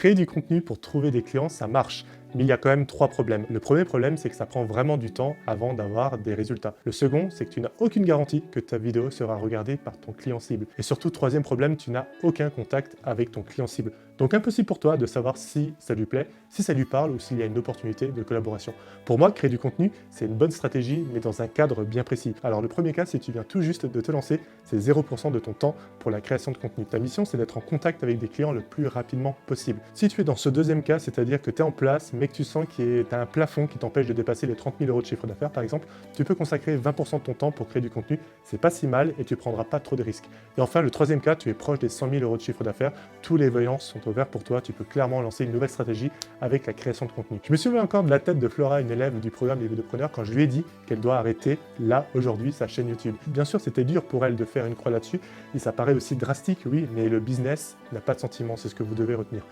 Créer du contenu pour trouver des clients, ça marche, mais il y a quand même 3 problèmes. Le premier problème, c'est que ça prend vraiment du temps avant d'avoir des résultats. Le second, c'est que tu n'as aucune garantie que ta vidéo sera regardée par ton client cible. Et surtout, troisième problème, tu n'as aucun contact avec ton client cible. Donc impossible pour toi de savoir si ça lui plaît, si ça lui parle ou s'il y a une opportunité de collaboration. Pour moi, créer du contenu, c'est une bonne stratégie, mais dans un cadre bien précis. Alors le premier cas, si tu viens tout juste de te lancer, c'est 0% de ton temps pour la création de contenu. Ta mission, c'est d'être en contact avec des clients le plus rapidement possible. Si tu es dans ce deuxième cas, c'est-à-dire que tu es en place, mais que tu sens que tu as un plafond qui t'empêche de dépasser les 30 000 euros de chiffre d'affaires, par exemple, tu peux consacrer 20% de ton temps pour créer du contenu. C'est pas si mal et tu prendras pas trop de risques. Et enfin, le troisième cas, tu es proche des 100 000 euros de chiffre d'affaires. Tous les voyants sont ouverts pour toi. Tu peux clairement lancer une nouvelle stratégie avec la création de contenu. Je me souviens encore de la tête de Flora, une élève du programme des vidéopreneurs, quand je lui ai dit qu'elle doit arrêter là, aujourd'hui, sa chaîne YouTube. Bien sûr, c'était dur pour elle de faire une croix là-dessus et ça paraît aussi drastique, oui, mais le business n'a pas de sentiment, c'est ce que vous devez retenir.